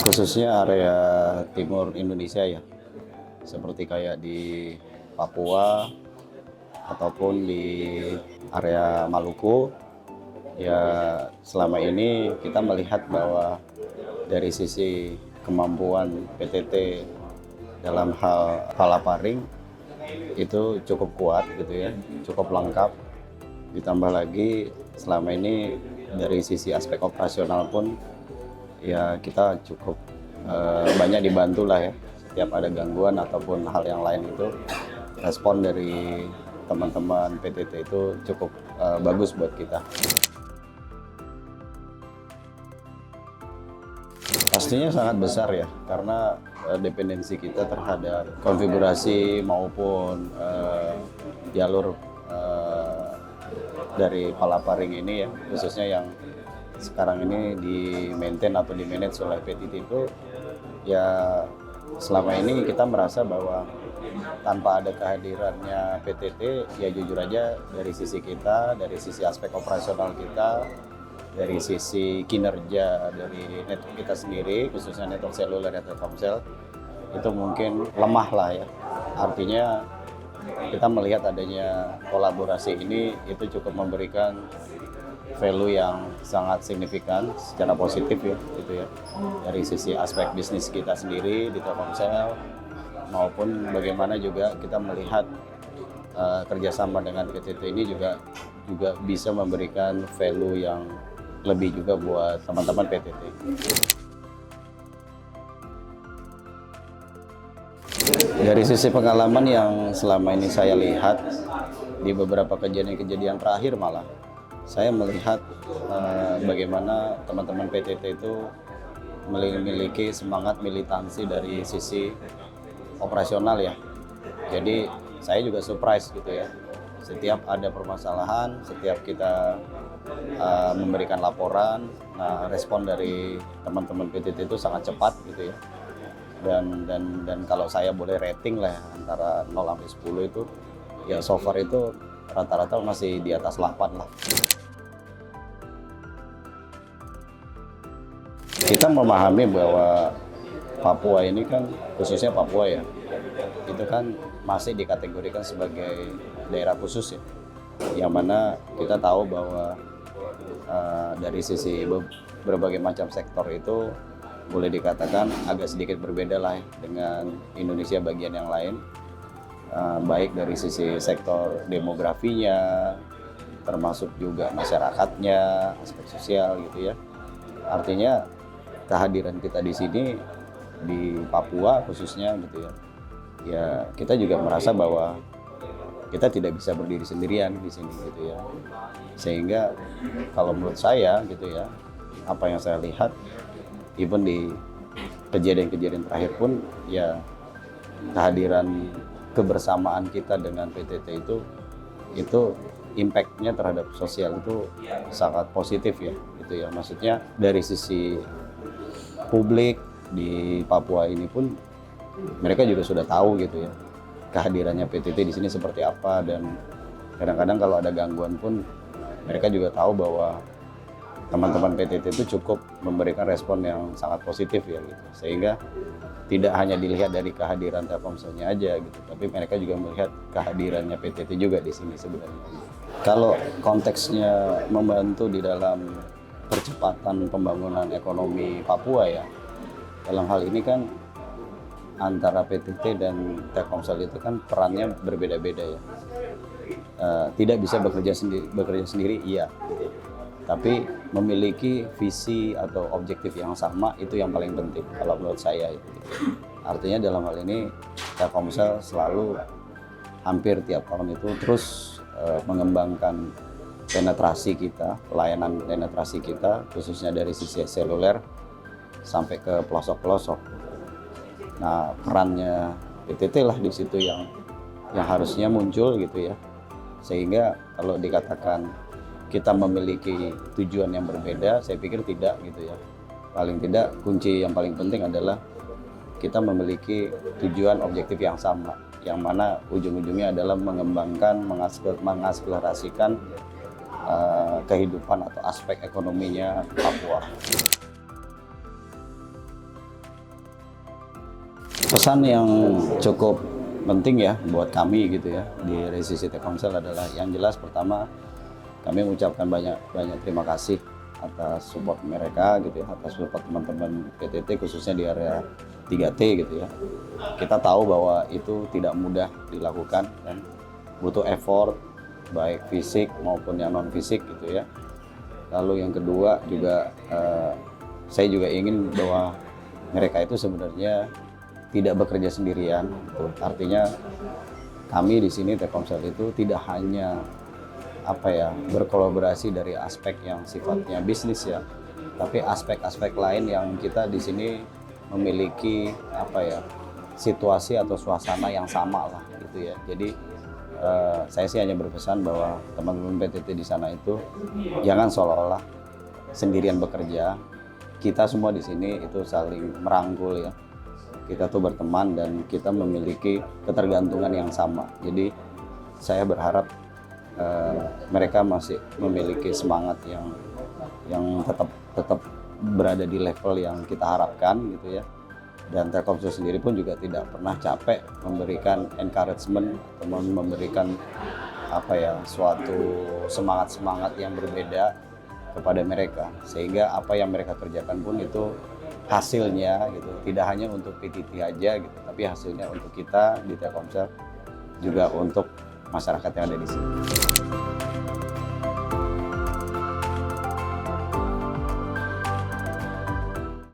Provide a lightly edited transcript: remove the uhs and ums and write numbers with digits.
khususnya area timur Indonesia ya, seperti kayak di Papua ataupun di area Maluku. Ya, selama ini kita melihat bahwa dari sisi kemampuan PTT dalam hal palaparing itu cukup kuat gitu ya, cukup lengkap. Ditambah lagi selama ini dari sisi aspek operasional pun ya kita cukup banyak dibantu lah ya. Setiap ada gangguan ataupun hal yang lain itu respon dari teman-teman PTT itu cukup bagus buat kita. Pastinya sangat besar ya, karena dependensi kita terhadap konfigurasi maupun jalur dari palaparing ini ya, khususnya yang sekarang ini di-maintain atau di-manage oleh PTT itu ya, selama ini kita merasa bahwa tanpa ada kehadirannya PTT ya jujur aja dari sisi kita, dari sisi aspek operasional kita, dari sisi kinerja dari network kita sendiri, khususnya network seluler dan Telkomsel, itu mungkin lemah lah ya. Artinya kita melihat adanya kolaborasi ini itu cukup memberikan value yang sangat signifikan secara positif ya, gitu ya. Dari sisi aspek bisnis kita sendiri di Telkomsel, maupun bagaimana juga kita melihat kerjasama dengan PTT ini juga bisa memberikan value yang lebih juga buat teman-teman PTT. Dari sisi pengalaman yang selama ini saya lihat di beberapa kejadian-kejadian terakhir, malah saya melihat bagaimana teman-teman PTT itu memiliki semangat militansi dari sisi operasional ya. Jadi saya juga surprise gitu ya. Setiap ada permasalahan, setiap kita memberikan laporan, nah respon dari teman-teman PTT itu sangat cepat gitu ya. Dan kalau saya boleh rating lah ya, antara 0 sampai 10 itu ya so far itu rata-rata masih di atas 8 lah. Kita memahami bahwa Papua ini kan, khususnya Papua ya, itu kan masih dikategorikan sebagai daerah khusus ya, yang mana kita tahu bahwa dari sisi berbagai macam sektor itu boleh dikatakan agak sedikit berbeda lah ya dengan Indonesia bagian yang lain, baik dari sisi sektor demografinya, termasuk juga masyarakatnya, aspek sosial gitu ya. Artinya kehadiran kita di sini di Papua khususnya gitu ya, ya kita juga merasa bahwa kita tidak bisa berdiri sendirian di sini gitu ya. Sehingga kalau menurut saya gitu ya, apa yang saya lihat even di kejadian-kejadian terakhir pun ya, kehadiran kebersamaan kita dengan PTT itu impact-nya terhadap sosial itu sangat positif ya gitu ya. Maksudnya dari sisi publik di Papua ini pun mereka juga sudah tahu gitu ya kehadirannya PTT di sini seperti apa, dan kadang-kadang kalau ada gangguan pun mereka juga tahu bahwa teman-teman PTT itu cukup memberikan respon yang sangat positif ya gitu. Sehingga tidak hanya dilihat dari kehadiran Telkomselnya aja gitu, tapi mereka juga melihat kehadirannya PTT juga di sini sebenarnya. Kalau konteksnya membantu di dalam percepatan pembangunan ekonomi Papua ya, dalam hal ini kan antara PTT dan Telkomsel itu kan perannya berbeda-beda ya. Tidak bisa bekerja sendiri iya, tapi memiliki visi atau objektif yang sama itu yang paling penting kalau menurut saya gitu. Artinya dalam hal ini Telkomsel selalu hampir tiap tahun itu terus mengembangkan penetrasi kita, layanan penetrasi kita, khususnya dari sisi seluler sampai ke pelosok-pelosok. Nah, perannya PTT lah di situ yang harusnya muncul gitu ya. Sehingga kalau dikatakan kita memiliki tujuan yang berbeda, saya pikir tidak gitu ya. Paling tidak kunci yang paling penting adalah kita memiliki tujuan objektif yang sama, yang mana ujung-ujungnya adalah mengembangkan, mengakselerasikan kehidupan atau aspek ekonominya Papua. Pesan yang cukup penting ya buat kami gitu ya di sisi Telkomsel adalah yang jelas pertama kami mengucapkan banyak terima kasih atas support mereka gitu ya, atas support teman-teman PTT khususnya di area 3T gitu ya. Kita tahu bahwa itu tidak mudah dilakukan dan butuh effort baik fisik maupun yang non fisik gitu ya. Lalu yang kedua juga saya juga ingin bahwa mereka itu sebenarnya tidak bekerja sendirian gitu. Artinya kami di sini Telkomsel itu tidak hanya berkolaborasi dari aspek yang sifatnya bisnis ya, tapi aspek-aspek lain yang kita di sini memiliki situasi atau suasana yang sama lah gitu ya. Jadi saya sih hanya berpesan bahwa teman-teman PTT di sana itu jangan seolah-olah sendirian bekerja. Kita semua di sini itu saling merangkul ya. Kita tuh berteman dan kita memiliki ketergantungan yang sama. Jadi saya berharap mereka masih memiliki semangat yang tetap berada di level yang kita harapkan gitu ya. Dan Telkomsel sendiri pun juga tidak pernah capek memberikan encouragement atau memberikan suatu semangat yang berbeda kepada mereka, sehingga apa yang mereka kerjakan pun itu hasilnya gitu tidak hanya untuk PTT aja gitu, tapi hasilnya untuk kita di Telkomsel juga untuk masyarakat yang ada di sini.